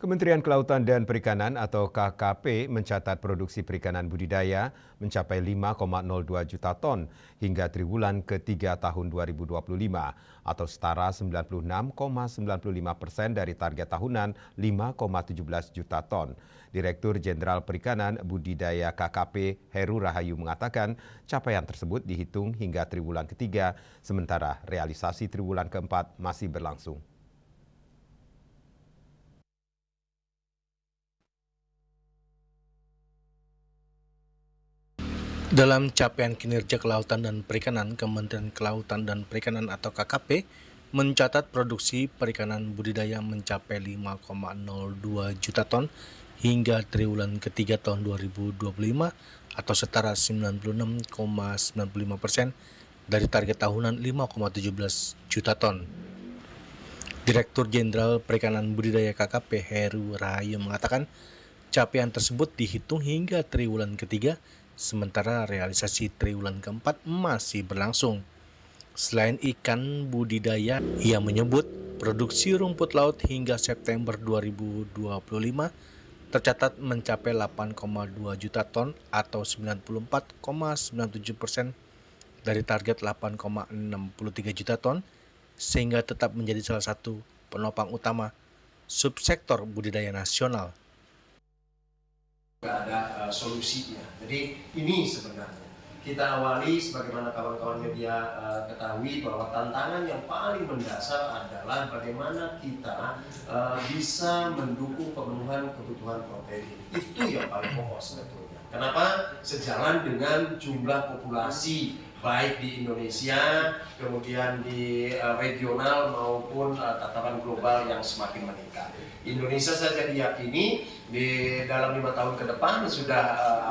Kementerian Kelautan dan Perikanan atau KKP mencatat produksi perikanan budidaya mencapai 5,02 juta ton hingga triwulan ketiga tahun 2025 atau setara 96,95% dari target tahunan 5,17 juta ton. Direktur Jenderal Perikanan Budidaya KKP Heru Rahayu mengatakan capaian tersebut dihitung hingga triwulan ketiga, sementara realisasi triwulan keempat masih berlangsung. Dalam capaian kinerja kelautan dan perikanan, Kementerian Kelautan dan Perikanan atau KKP mencatat produksi perikanan budidaya mencapai 5,02 juta ton hingga triwulan ketiga tahun 2025 atau setara 96,95% dari target tahunan 5,17 juta ton. Direktur Jenderal Perikanan Budidaya KKP Heru Rahayu mengatakan capaian tersebut dihitung hingga triwulan ketiga, sementara realisasi triwulan keempat masih berlangsung. Selain ikan budidaya, ia menyebut produksi rumput laut hingga September 2025 tercatat mencapai 8,2 juta ton atau 94,97% dari target 8,63 juta ton, sehingga tetap menjadi salah satu penopang utama subsektor budidaya nasional. Ada solusinya. Jadi ini sebenarnya kita awali sebagaimana kawan-kawan media ketahui bahwa tantangan yang paling mendasar adalah bagaimana kita bisa mendukung pemenuhan kebutuhan protein. Itu yang paling pokok sebetulnya. Kenapa? Sejalan dengan jumlah populasi baik di Indonesia, kemudian di regional maupun tataran global yang semakin meningkat. Indonesia saja diyakini di dalam 5 tahun ke depan sudah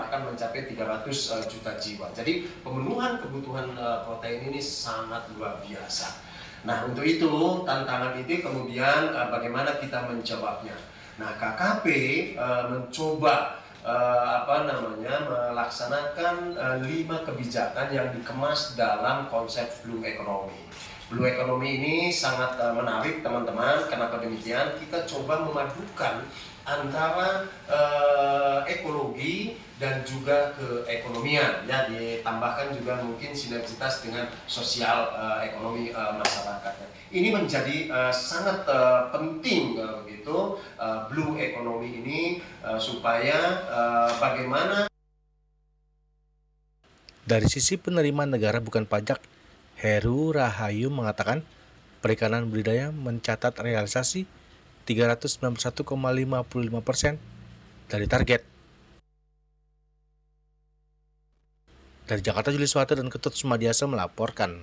akan mencapai 300 juta jiwa. Jadi pemenuhan kebutuhan protein ini sangat luar biasa. Nah, untuk itu tantangan itu kemudian bagaimana kita menjawabnya. Nah, KKP mencoba melaksanakan 5 kebijakan yang dikemas dalam konsep Blue Economy. Blue Economy ini sangat menarik teman-teman. Kenapa demikian? Kita coba memadukan antara ekologi dan juga keekonomian, ya, ditambahkan juga mungkin sinergitas dengan sosial ekonomi masyarakatnya. Ini menjadi sangat penting begitu Blue Economy ini supaya bagaimana. Dari sisi penerimaan negara bukan pajak, Heru Rahayu mengatakan perikanan budidaya mencatat realisasi 391,55% dari target. Dari Jakarta, Julius Wate dan Ketut Sumadiasa melaporkan.